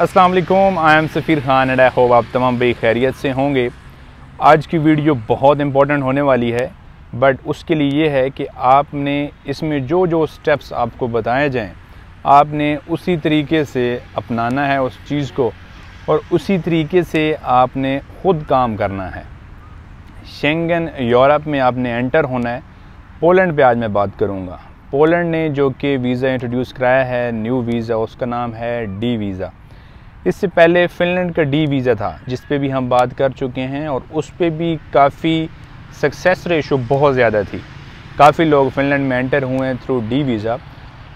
अस्सलाम वालेकुम, I am Safeer Khan and I hope आप तमाम खैरियत से होंगे। आज की वीडियो बहुत इंपॉर्टेंट होने वाली है, बट उसके लिए ये है कि आपने इसमें जो जो स्टेप्स आपको बताए जाएं आपने उसी तरीके से अपनाना है उस चीज़ को, और उसी तरीके से आपने ख़ुद काम करना है। शेंगन यूरोप में आपने एंटर होना है। पोलैंड पे आज मैं बात करूँगा। पोलैंड ने जो कि वीज़ा इंट्रोड्यूस कराया है, न्यू वीज़ा, उसका नाम है डी वीज़ा। इससे पहले फ़िनलैंड का डी वीज़ा था जिस पे भी हम बात कर चुके हैं, और उस पे भी काफ़ी सक्सेस रेशो बहुत ज़्यादा थी। काफ़ी लोग फ़िनलैंड में एंटर हुए हैं थ्रू डी वीज़ा।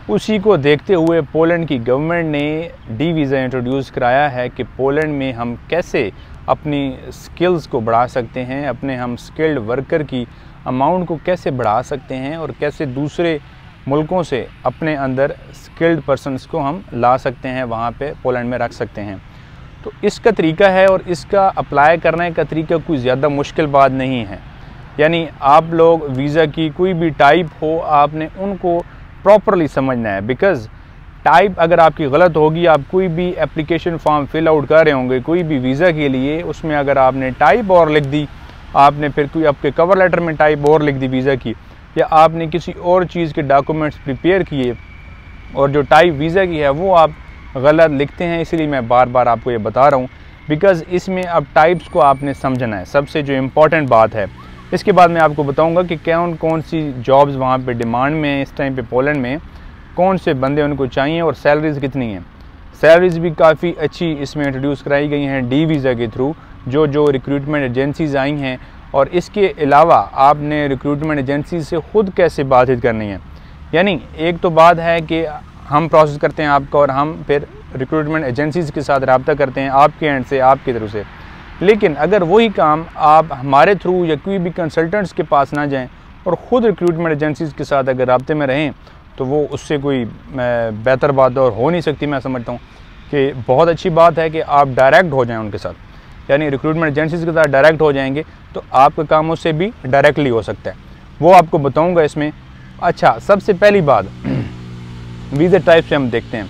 उसी को देखते हुए पोलैंड की गवर्नमेंट ने डी वीज़ा इंट्रोड्यूस कराया है कि पोलैंड में हम कैसे अपनी स्किल्स को बढ़ा सकते हैं, अपने हम स्किल्ड वर्कर की अमाउंट को कैसे बढ़ा सकते हैं, और कैसे दूसरे मुल्कों से अपने अंदर स्किल्ड पर्सनस को हम ला सकते हैं, वहाँ पे पोलैंड में रख सकते हैं। तो इसका तरीका है, और इसका अप्लाई करने का तरीका कोई ज़्यादा मुश्किल बात नहीं है। यानी आप लोग वीज़ा की कोई भी टाइप हो, आपने उनको प्रॉपरली समझना है। बिकॉज़ टाइप अगर आपकी गलत होगी, आप कोई भी एप्लीकेशन फॉर्म फिल आउट कर रहे होंगे कोई भी वीज़ा के लिए, उसमें अगर आपने टाइप और लिख दी, आपने फिर कोई आपके कवर लेटर में टाइप और लिख दी वीज़ा की, या आपने किसी और चीज़ के डॉक्यूमेंट्स प्रिपेयर किए और जो टाइप वीज़ा की है वो आप गलत लिखते हैं। इसलिए मैं बार बार आपको ये बता रहा हूँ, बिकॉज़ इसमें अब टाइप्स को आपने समझना है, सबसे जो इम्पोर्टेंट बात है। इसके बाद मैं आपको बताऊँगा कि कौन कौन सी जॉब्स वहाँ पे डिमांड में है इस टाइम पे पोलैंड में, कौन से बंदे उनको चाहिए, और सैलरीज़ कितनी हैं। सैलरीज़ भी काफ़ी अच्छी इसमें इंट्रोड्यूस कराई गई हैं डी वीज़ा के थ्रू, जो रिक्रूटमेंट एजेंसीज़ आई हैं। और इसके अलावा आपने रिक्रूटमेंट एजेंसी से ख़ुद कैसे बातचीत करनी है। यानी एक तो बात है कि हम प्रोसेस करते हैं आपका, और हम फिर रिक्रूटमेंट एजेंसीज़ के साथ रब्ता करते हैं आपके एंड से, आपकी तरफ से। लेकिन अगर वही काम आप हमारे थ्रू या कोई भी कंसल्टेंट्स के पास ना जाएं और ख़ुद रिक्रूटमेंट एजेंसीज़ के साथ अगर रब्ते में रहें, तो वो उससे कोई बेहतर बात और हो नहीं सकती। मैं समझता हूँ कि बहुत अच्छी बात है कि आप डायरेक्ट हो जाएं उनके साथ, यानी रिक्रूटमेंट एजेंसीज़ के साथ डायरेक्ट हो जाएंगे तो आपका काम उससे भी डायरेक्टली हो सकता है। वो आपको बताऊंगा इसमें। अच्छा, सबसे पहली बात वीज़ा टाइप से हम देखते हैं।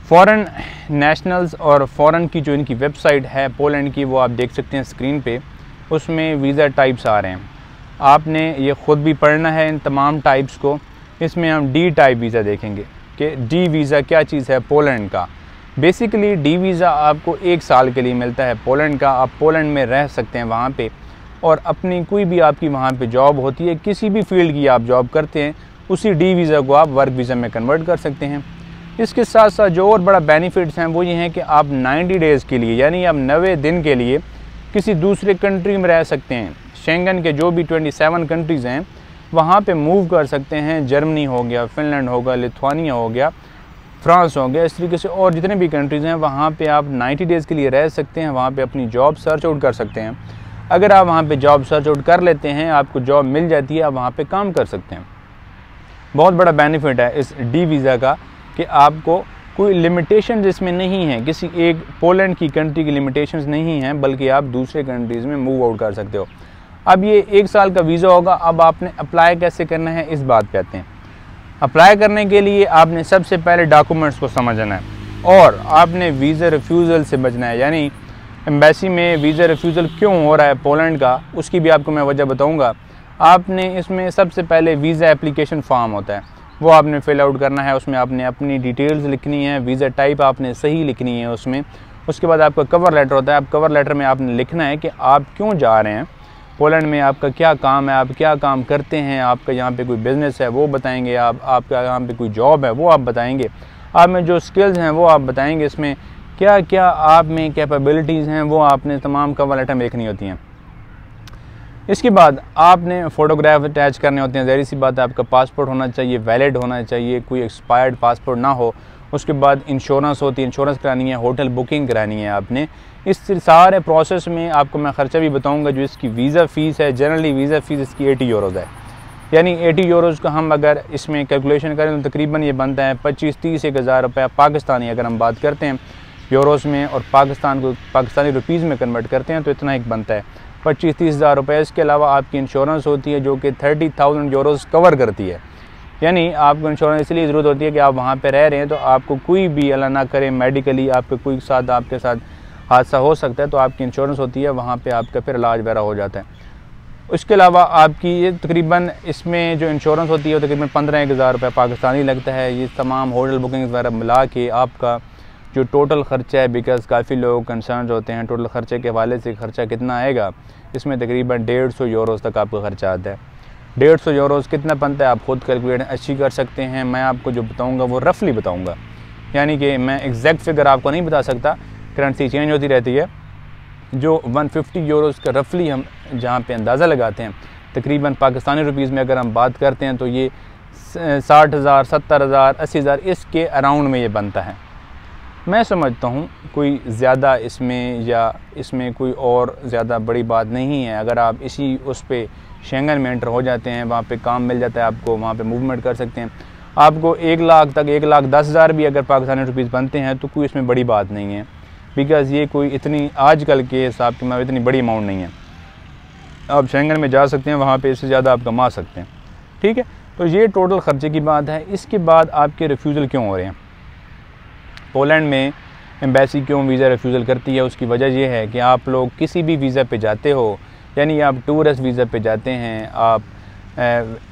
फ़ॉरेन नेशनल्स और फ़ॉरेन की जो इनकी वेबसाइट है पोलैंड की, वो आप देख सकते हैं स्क्रीन पे। उसमें वीज़ा टाइप्स आ रहे हैं, आपने ये ख़ुद भी पढ़ना है इन तमाम टाइप्स को। इसमें हम डी टाइप वीज़ा देखेंगे कि डी वीज़ा क्या चीज़ है पोलैंड का। बेसिकली डी वीज़ा आपको 1 साल के लिए मिलता है पोलैंड का। आप पोलैंड में रह सकते हैं वहाँ पे, और अपनी कोई भी आपकी वहाँ पे जॉब होती है, किसी भी फील्ड की आप जॉब करते हैं, उसी डी वीज़ा को आप वर्क वीज़ा में कन्वर्ट कर सकते हैं। इसके साथ साथ जो और बड़ा बेनिफिट्स हैं वो ये हैं कि आप 90 डेज़ के लिए, यानी आप 90 दिन के लिए किसी दूसरे कंट्री में रह सकते हैं। शेंगन के जो भी 27 कंट्रीज़ हैं वहाँ पे मूव कर सकते हैं। जर्मनी हो गया, फ़िनलैंड होगा, लिथुआनिया हो गया, फ्रांस हो गया, इस तरीके से और जितने भी कंट्रीज़ हैं वहाँ पे आप 90 डेज़ के लिए रह सकते हैं। वहाँ पे अपनी जॉब सर्च आउट कर सकते हैं। अगर आप वहाँ पे जॉब सर्च आउट कर लेते हैं, आपको जॉब मिल जाती है, आप वहाँ पे काम कर सकते हैं। बहुत बड़ा बेनिफिट है इस डी वीज़ा का कि आपको कोई लिमिटेशन इसमें नहीं है, किसी एक पोलैंड की कंट्री की लिमिटेशंस नहीं हैं, बल्कि आप दूसरे कंट्रीज़ में मूव आउट कर सकते हो। अब ये 1 साल का वीज़ा होगा। अब आपने अप्लाई कैसे करना है इस बात पे आते हैं। अप्लाई करने के लिए आपने सबसे पहले डॉक्यूमेंट्स को समझना है, और आपने वीज़ा रिफ्यूज़ल से बचना है। यानी एम्बेसी में वीज़ा रिफ्यूज़ल क्यों हो रहा है पोलैंड का, उसकी भी आपको मैं वजह बताऊंगा। आपने इसमें सबसे पहले वीज़ा एप्लीकेशन फॉर्म होता है, वो आपने फ़िल आउट करना है। उसमें आपने अपनी डिटेल्स लिखनी है, वीज़ा टाइप आपने सही लिखनी है उसमें। उसके बाद आपका कवर लेटर होता है। आप कवर लेटर में आपने लिखना है कि आप क्यों जा रहे हैं पोलैंड में, आपका क्या काम है, आप क्या काम करते हैं, आपका यहाँ पे कोई बिज़नेस है वो बताएंगे, आपका यहाँ पे कोई जॉब है वो आप बताएंगे, आप में जो स्किल्स हैं वो आप बताएंगे, इसमें क्या क्या आप में कैपेबिलिटीज़ हैं वो आपने तमाम कवर लेटर में लिखनी होती हैं। इसके बाद आपने फ़ोटोग्राफ अटैच करने होते हैं। ज़ाहिर सी बात है आपका पासपोर्ट होना चाहिए, वैलिड होना चाहिए, कोई एक्सपायर्ड पासपोर्ट ना हो। उसके बाद इंश्योरेंस होती है, इंश्योरेंस करानी है, होटल बुकिंग करानी है आपने। इस सारे प्रोसेस में आपको मैं ख़र्चा भी बताऊंगा। जो इसकी वीज़ा फ़ीस है, जनरली वीज़ा फ़ीस इसकी 80 यूरोज़ है। यानी 80 यूरोज़ का हम अगर इसमें कैलकुलेशन करें तो तकरीबन ये बनता है 25-30 हज़ार रुपये पाकिस्तानी। अगर हम बात करते हैं यूरोज़ में और पाकिस्तान को पाकिस्तानी रुपीज़ में कन्वर्ट करते हैं तो इतना एक बनता है 25-30 हज़ार रुपये। इसके अलावा आपकी इंश्योरेंस होती है जो कि 30,000 यूरोज़ कवर करती है। यानी आपको इंश्योरेंस इसलिए ज़रूरत होती है कि आप वहाँ पे रह रहे हैं, तो आपको कोई भी अल्लाह ना करे मेडिकली आपके कोई साथ आपके साथ हादसा हो सकता है, तो आपकी इंश्योरेंस होती है, वहाँ पे आपका फिर इलाज वगैरह हो जाता है। उसके अलावा आपकी ये तकरीबन इसमें जो इंश्योरेंस होती है वो तकरीबन 15,000 रुपये पाकिस्तानी लगता है। ये तमाम होटल बुकिंग वगैरह मिला के आपका जो टोटल ख़र्चा है, बिकॉज़ काफ़ी लोग कंसर्न होते हैं टोटल ख़र्चे के हवाले से ख़र्चा कितना आएगा, इसमें तकरीबन 150 यूरोज़ तक आपका ख़र्चा आता है। 150 यूरोज़ कितना बनता है आप ख़ुद कैलकुलेट अच्छी कर सकते हैं। मैं आपको जो बताऊँगा वो रफली बताऊँगा, यानी कि मैं एग्जैक्ट फिगर आपको नहीं बता सकता, करेंसी चेंज होती रहती है। जो 150 यूरोज़ का रफली हम जहाँ पे अंदाज़ा लगाते हैं, तकरीबन पाकिस्तानी रुपीज़ में अगर हम बात करते हैं तो ये 60,000, 70,000, 80,000 इसके अराउंड में ये बनता है। मैं समझता हूँ कोई ज़्यादा इसमें कोई और ज़्यादा बड़ी बात नहीं है। अगर आप इसी उस पे शेंगन में एंटर हो जाते हैं, वहाँ पे काम मिल जाता है आपको, वहाँ पे मूवमेंट कर सकते हैं। आपको 1 लाख तक 1,10,000 भी अगर पाकिस्तानी रुपीज़ बनते हैं तो कोई इसमें बड़ी बात नहीं है, बिकॉज़ ये कोई इतनी आजकल के हिसाब के में इतनी बड़ी अमाउंट नहीं है। आप शेंगन में जा सकते हैं, वहाँ पे इससे ज़्यादा आप कमा सकते हैं, ठीक है। तो ये टोटल ख़र्चे की बात है। इसके बाद आपके रिफ्यूज़ल क्यों हो रहे हैं, पोलैंड में एम्बेसी क्यों वीज़ा रिफ्यूज़ल करती है, उसकी वजह यह है कि आप लोग किसी भी वीज़ा पे जाते हो, यानी आप टूरिस्ट वीज़ा पे जाते हैं, आप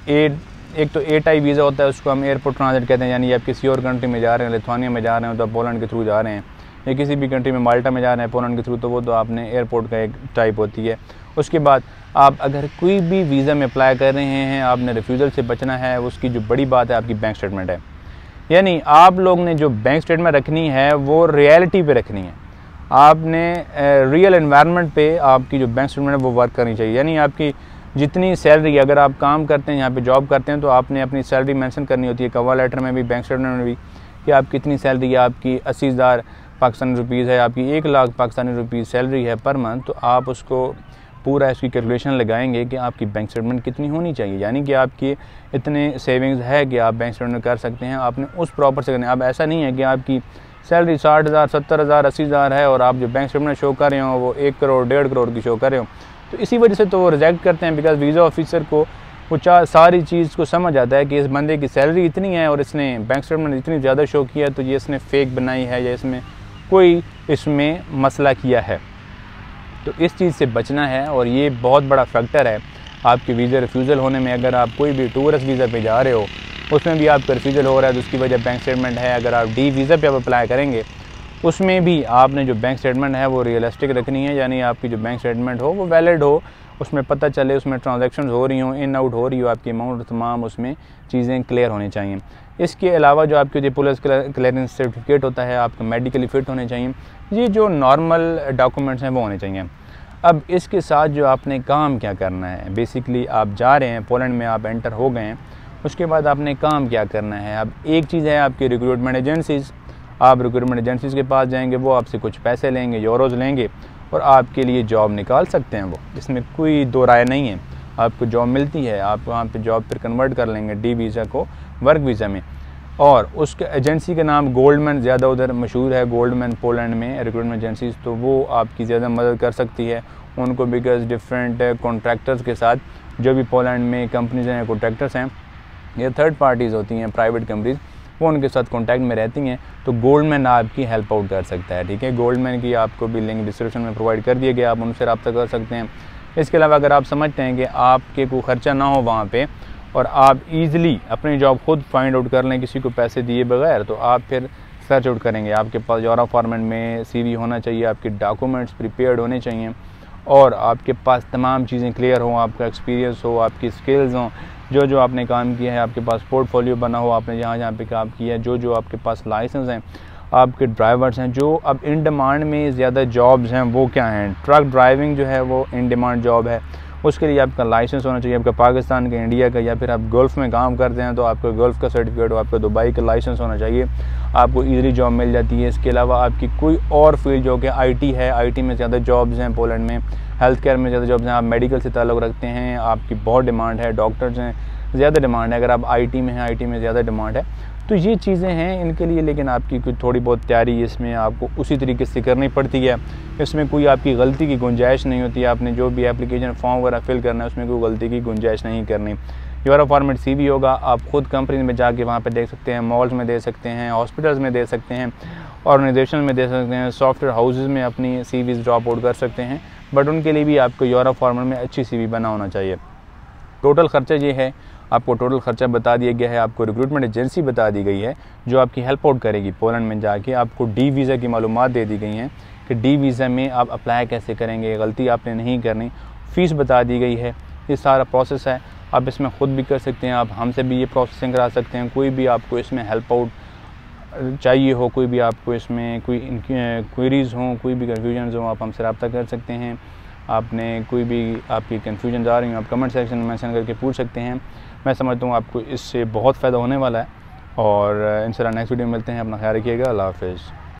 एक तो ए टाइप वीज़ा होता है, उसको हम एयरपोर्ट ट्रांजिट कहते हैं, यानी आप किसी और कंट्री में जा रहे हैं, लिथुआनिया में जा रहे हैं तो आप पोलैंड के थ्रू जा रहे हैं, या किसी भी कंट्री में माल्टा में जा रहे हैं पोलैंड के थ्रू, तो वो तो आपने एयरपोर्ट का एक टाइप होती है। उसके बाद आप अगर कोई भी वीज़ा में अप्लाई कर रहे हैं, आपने रिफ्यूज़ल से बचना है, उसकी जो बड़ी बात है आपकी बैंक स्टेटमेंट है। यानी आप लोग ने जो बैंक स्टेटमेंट रखनी है वो रियलिटी पे रखनी है, आपने रियल एनवायरनमेंट पे आपकी जो बैंक स्टेटमेंट है वो वर्क करनी चाहिए। यानी आपकी जितनी सैलरी, अगर आप काम करते हैं यहाँ पे जॉब करते हैं, तो आपने अपनी सैलरी मेंशन करनी होती है कवर लेटर में भी, बैंक स्टेटमेंट में भी, कि आप कितनी सैलरी है, आपकी 80,000 पाकिस्तानी रुपीज़ है, आपकी 1 लाख पाकिस्तानी रुपीज़ सैलरी है पर मंथ, तो आप उसको पूरा इसकी कैलकुलेशन लगाएंगे कि आपकी बैंक स्टेटमेंट कितनी होनी चाहिए, यानी कि आपकी इतने सेविंग्स है कि आप बैंक स्टेटमेंट कर सकते हैं। आपने उस प्रॉपर से करना है। अब ऐसा नहीं है कि आपकी सैलरी 60,000, 70,000, 80,000 है और आप जो बैंक स्टेटमेंट शो कर रहे हो वो 1 करोड़ 1.5 करोड़ की शो कर रहे हो, तो इसी वजह से तो वो रिजेक्ट करते हैं, बिकॉज वीज़ा ऑफिसर को वो सारी चीज़ को समझ आता है कि इस बंदे की सैलरी इतनी है और इसने बैंक स्टेटमेंट इतनी ज़्यादा शो किया है, तो ये इसने फेक बनाई है या इसमें कोई मसला किया है। तो इस चीज़ से बचना है और ये बहुत बड़ा फैक्टर है आपके वीज़ा रिफ्यूज़ल होने में। अगर आप कोई भी टूरिस्ट वीज़ा पे जा रहे हो उसमें भी आपका रिफ्यूज़ल हो रहा है तो उसकी वजह बैंक स्टेटमेंट है। अगर आप डी वीज़ा पे आप अप्लाई करेंगे उसमें भी आपने जो बैंक स्टेटमेंट है वो रियलिस्टिक रखनी है, यानी आपकी जो बैंक स्टेटमेंट हो वो वैलिड हो, उसमें पता चले उसमें ट्रांजैक्शंस हो रही हों, इन आउट हो रही हो, आपकी अमाउंट तमाम उसमें चीज़ें क्लियर होनी चाहिए। इसके अलावा जो आपके जो पुलिस क्लियरेंस सर्टिफिकेट होता है, आपका मेडिकली फ़िट होने चाहिए, ये जो नॉर्मल डॉक्यूमेंट्स हैं वो होने चाहिए। अब इसके साथ जो आपने काम क्या करना है, बेसिकली आप जा रहे हैं पोलैंड में, आप एंटर हो गए हैं, उसके बाद आपने काम क्या करना है। अब एक चीज़ है आपकी रिक्रूटमेंट एजेंसीज़, आप रिक्रूटमेंट एजेंसीज़ के पास जाएंगे, वो आपसे कुछ पैसे लेंगे, यूरोज़ लेंगे और आपके लिए जॉब निकाल सकते हैं वो, इसमें कोई दो राय नहीं है। आपको जॉब मिलती है, आप वहाँ पे जॉब पर कन्वर्ट कर लेंगे डी वीज़ा को वर्क वीज़ा में। और उसके एजेंसी का नाम गोल्डमैन ज़्यादा उधर मशहूर है, गोल्डमैन पोलैंड में रिक्रूटमेंट एजेंसीज़, तो वो आपकी ज़्यादा मदद कर सकती है उनको, बिकॉज डिफरेंट कॉन्ट्रैक्टर्स के साथ जो भी पोलैंड में कंपनीज हैं, कॉन्ट्रैक्टर्स हैं या थर्ड पार्टीज़ होती हैं, प्राइवेट कंपनीज़, वो उनके साथ कॉन्टैक्ट में रहती हैं, तो गोल्डमैन आपकी हेल्प आउट कर सकता है। ठीक है, गोल्डमैन की आपको भी लिंक डिस्क्रिप्शन में प्रोवाइड कर दिए गया, आप उनसे रब्ता कर सकते हैं। इसके अलावा अगर आप समझते हैं कि आपके कोई ख़र्चा ना हो वहाँ पे और आप ईज़िली अपनी जॉब खुद फाइंड आउट कर लें किसी को पैसे दिए बगैर, तो आप फिर सर्च आउट करेंगे। आपके पास यूरो फॉर्मेट में CV होना चाहिए, आपके डॉक्यूमेंट्स प्रिपेयर्ड होने चाहिए और आपके पास तमाम चीज़ें क्लियर हों, आपका एक्सपीरियंस हो, आपकी स्किल्स हों, जो आपने काम किया है, आपके पास पोर्टफोलियो बना हो, आपने जहाँ पे काम किया है, जो आपके पास लाइसेंस हैं, आपके ड्राइवर्स हैं, जो अब इन डिमांड में ज़्यादा जॉब्स हैं वो क्या हैं। ट्रक ड्राइविंग जो है वो इन डिमांड जॉब है, उसके लिए आपका लाइसेंस होना चाहिए, आपका पाकिस्तान का, इंडिया का, या फिर आप गल्फ़ में काम करते हैं तो आपका गल्फ़ का सर्टिफिकेट हो, आपका दुबई का लाइसेंस होना चाहिए, आपको ईज़िली जॉब मिल जाती है। इसके अलावा आपकी कोई और फील्ड जो कि IT है, IT में ज़्यादा जॉब्स हैं पोलैंड में, हेल्थ केयर में ज़्यादा जॉब्स हैं, आप मेडिकल से ताल्लुक़ रखते हैं, आपकी बहुत डिमांड है, डॉक्टर्स हैं ज़्यादा डिमांड है, अगर आप IT में हैं IT में ज़्यादा डिमांड है, तो ये चीज़ें हैं इनके लिए। लेकिन आपकी कुछ थोड़ी बहुत तैयारी इसमें आपको उसी तरीके से करनी पड़ती है, इसमें कोई आपकी गलती की गुंजाइश नहीं होती। आपने जो भी एप्लीकेशन फॉर्म वगैरह फिल करना है उसमें कोई गलती की गुंजाइश नहीं करनी। यूआरओ फॉर्मेट CV होगा। आप ख़ुद कंपनी में जाके वहाँ पे देख सकते हैं, मॉल्स में दे सकते हैं, हॉस्पिटल्स में दे सकते हैं, ऑर्गेनाइजेशन में दे सकते हैं, सॉफ्टवेयर हाउसेस में अपनी CVs ड्रॉप आउट कर सकते हैं। बट उनके लिए भी आपको यूआरओ फॉर्मेट में अच्छी CV बना होना चाहिए। टोटल ख़र्चा ये है, आपको टोटल ख़र्चा बता दिया गया है। आपको रिक्रूटमेंट एजेंसी बता दी गई है जो आपकी हेल्प आउट करेगी पोलैंड में जाके। आपको D वीज़ा की मालूमात दे दी गई हैं कि D वीज़ा में आप अप्लाई कैसे करेंगे, गलती आपने नहीं करनी। फ़ीस बता दी गई है, ये सारा प्रोसेस है। आप इसमें ख़ुद भी कर सकते हैं, आप हमसे भी ये प्रोसेसिंग करा सकते हैं। कोई भी आपको इसमें हेल्प आउट चाहिए हो, कोई भी आपको इसमें कोई क्वेरीज़ हों, कोई भी कन्फ्यूजन हो, आप हमसे रब्ता कर सकते हैं। आपने कोई भी आपकी कन्फ्यूजन आ रही हो, आप कमेंट सेक्शन में मेंशन करके पूछ सकते हैं। मैं समझता हूँ आपको इससे बहुत फ़ायदा होने वाला है। और इंशाल्लाह नेक्स्ट वीडियो में मिलते हैं। अपना ख्याल रखिएगा। अल्लाह हाफ़िज़।